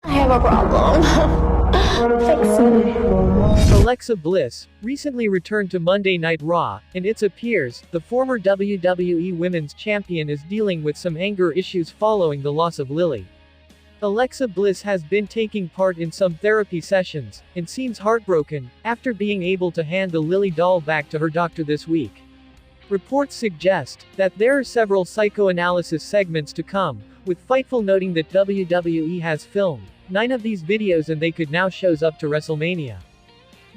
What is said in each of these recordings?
I have a problem. Fix me. Alexa Bliss recently returned to Monday Night Raw, and it appears the former WWE Women's Champion is dealing with some anger issues following the loss of Lilly. Alexa Bliss has been taking part in some therapy sessions, and seems heartbroken, after being able to hand the Lilly doll back to her doctor this week. Reports suggest that there are several psychoanalysis segments to come, with Fightful noting that WWE has filmed 9 of these videos and they could now shows up to WrestleMania.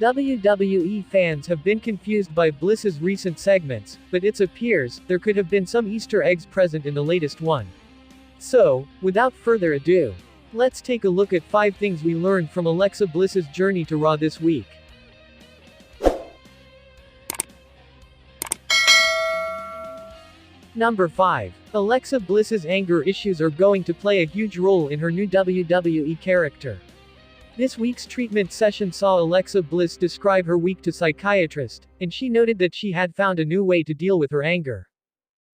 WWE fans have been confused by Bliss's recent segments, but it appears there could have been some Easter eggs present in the latest one. So, without further ado, let's take a look at 5 things we learned from Alexa Bliss's journey to Raw this week. Number 5. Alexa Bliss's anger issues are going to play a huge role in her new WWE character. This week's treatment session saw Alexa Bliss describe her week to psychiatrist, and she noted that she had found a new way to deal with her anger.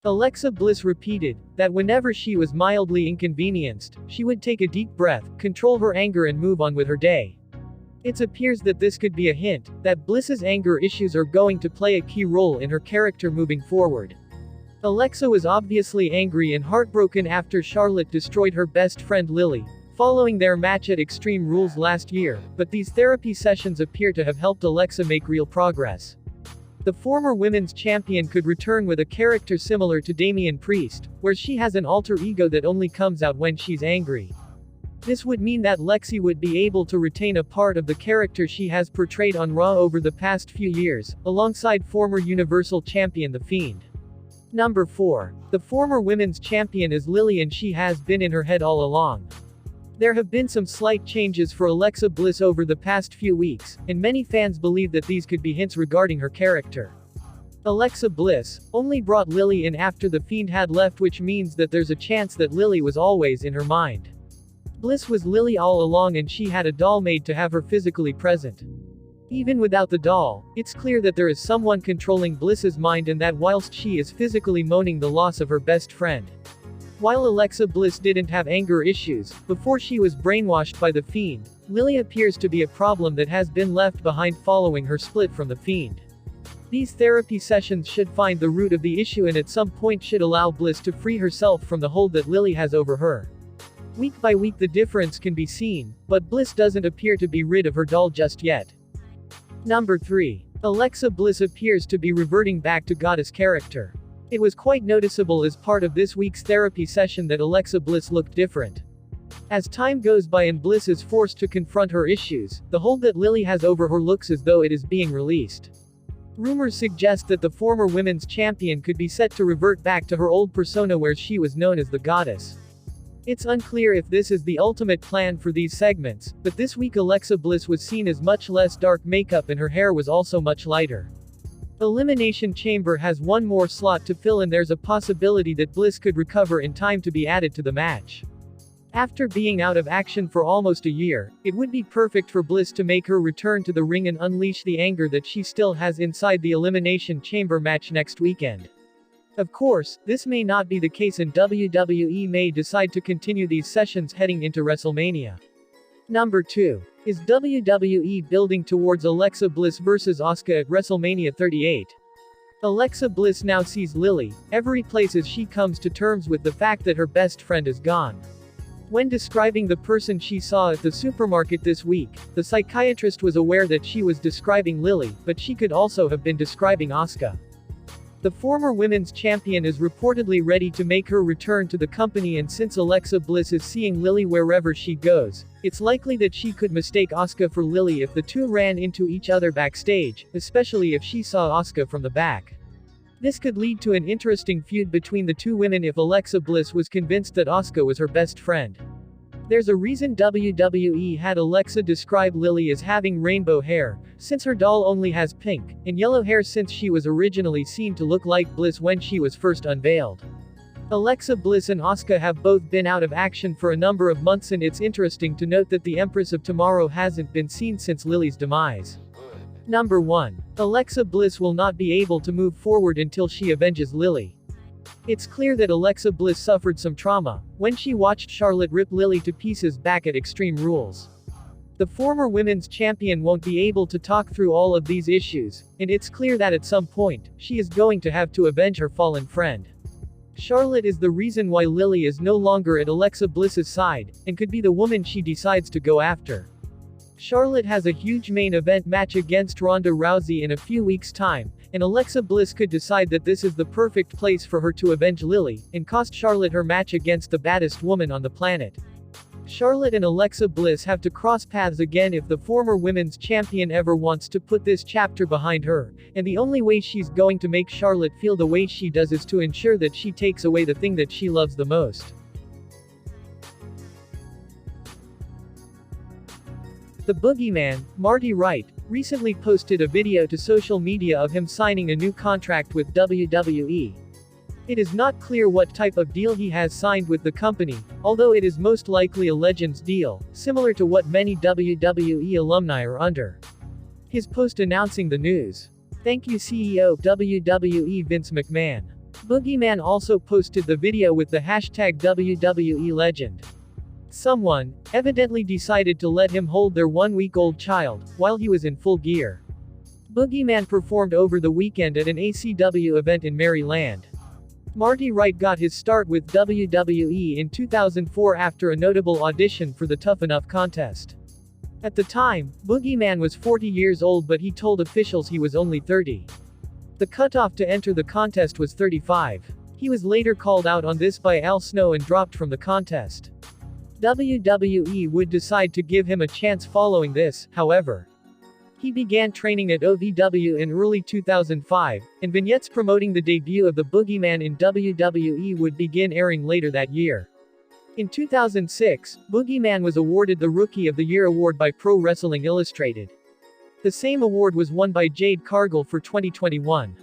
Alexa Bliss repeated that whenever she was mildly inconvenienced, she would take a deep breath, control her anger and move on with her day. It appears that this could be a hint that Bliss's anger issues are going to play a key role in her character moving forward. Alexa was obviously angry and heartbroken after Charlotte destroyed her best friend Lilly, following their match at Extreme Rules last year, but these therapy sessions appear to have helped Alexa make real progress. The former women's champion could return with a character similar to Damian Priest, where she has an alter ego that only comes out when she's angry. This would mean that Lexi would be able to retain a part of the character she has portrayed on Raw over the past few years, alongside former Universal Champion The Fiend. Number 4. The former women's champion is Lilly and she has been in her head all along. There have been some slight changes for Alexa Bliss over the past few weeks, and many fans believe that these could be hints regarding her character. Alexa Bliss only brought Lilly in after The Fiend had left, which means that there's a chance that Lilly was always in her mind. Bliss was Lilly all along and she had a doll made to have her physically present. Even without the doll, it's clear that there is someone controlling Bliss's mind and that whilst she is physically mourning the loss of her best friend. While Alexa Bliss didn't have anger issues before she was brainwashed by The Fiend, Lilly appears to be a problem that has been left behind following her split from The Fiend. These therapy sessions should find the root of the issue and at some point should allow Bliss to free herself from the hold that Lilly has over her. Week by week the difference can be seen, but Bliss doesn't appear to be rid of her doll just yet. Number 3. Alexa Bliss appears to be reverting back to goddess character. It was quite noticeable as part of this week's therapy session that Alexa Bliss looked different. As time goes by and Bliss is forced to confront her issues, the hold that Lilly has over her looks as though it is being released. Rumors suggest that the former women's champion could be set to revert back to her old persona where she was known as the goddess. It's unclear if this is the ultimate plan for these segments, but this week Alexa Bliss was seen as much less dark makeup and her hair was also much lighter. Elimination Chamber has one more slot to fill and there's a possibility that Bliss could recover in time to be added to the match. After being out of action for almost a year, it would be perfect for Bliss to make her return to the ring and unleash the anger that she still has inside the Elimination Chamber match next weekend. Of course, this may not be the case and WWE may decide to continue these sessions heading into WrestleMania. Number 2. Is WWE building towards Alexa Bliss vs Asuka at WrestleMania 38? Alexa Bliss now sees Lilly every place as she comes to terms with the fact that her best friend is gone. When describing the person she saw at the supermarket this week, the psychiatrist was aware that she was describing Lilly, but she could also have been describing Asuka. The former women's champion is reportedly ready to make her return to the company, and since Alexa Bliss is seeing Lilly wherever she goes, it's likely that she could mistake Asuka for Lilly if the two ran into each other backstage, especially if she saw Asuka from the back. This could lead to an interesting feud between the two women if Alexa Bliss was convinced that Asuka was her best friend. There's a reason WWE had Alexa describe Lilly as having rainbow hair, since her doll only has pink and yellow hair since she was originally seen to look like Bliss when she was first unveiled. Alexa Bliss and Asuka have both been out of action for a number of months, and it's interesting to note that the Empress of Tomorrow hasn't been seen since Lilly's demise. Number 1. Alexa Bliss will not be able to move forward until she avenges Lilly. It's clear that Alexa Bliss suffered some trauma when she watched Charlotte rip Lilly to pieces back at Extreme Rules. The former women's champion won't be able to talk through all of these issues, and it's clear that at some point, she is going to have to avenge her fallen friend. Charlotte is the reason why Lilly is no longer at Alexa Bliss's side, and could be the woman she decides to go after. Charlotte has a huge main event match against Ronda Rousey in a few weeks' time, and Alexa Bliss could decide that this is the perfect place for her to avenge Lilly, and cost Charlotte her match against the baddest woman on the planet. Charlotte and Alexa Bliss have to cross paths again if the former women's champion ever wants to put this chapter behind her, and the only way she's going to make Charlotte feel the way she does is to ensure that she takes away the thing that she loves the most. The Boogeyman, Marty Wright, recently posted a video to social media of him signing a new contract with WWE. It is not clear what type of deal he has signed with the company, although it is most likely a Legends deal, similar to what many WWE alumni are under. His post announcing the news. "Thank you CEO WWE Vince McMahon." Boogeyman also posted the video with the hashtag WWE Legend. Someone, evidently decided to let him hold their one-week-old child, while he was in full gear. Boogeyman performed over the weekend at an ACW event in Maryland. Marty Wright got his start with WWE in 2004 after a notable audition for the Tough Enough contest. At the time, Boogeyman was 40 years old, but he told officials he was only 30. The cutoff to enter the contest was 35. He was later called out on this by Al Snow and dropped from the contest. WWE would decide to give him a chance following this, however. He began training at OVW in early 2005, and vignettes promoting the debut of the Boogeyman in WWE would begin airing later that year. In 2006, Boogeyman was awarded the Rookie of the Year award by Pro Wrestling Illustrated. The same award was won by Jade Cargill for 2021.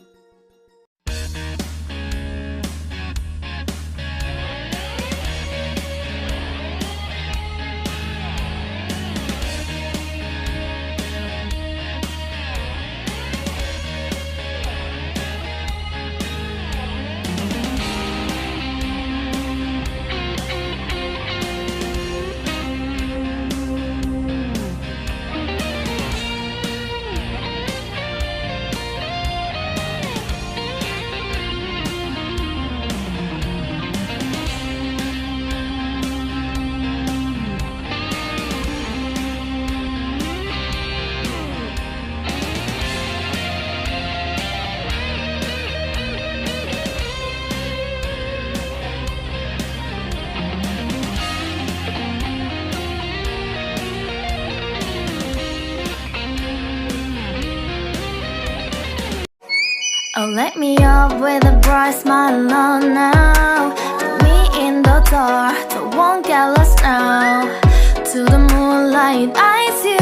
Oh, let me up with a bright smile on now. Put me in the dark, so won't get lost now. To the moonlight, eyes you.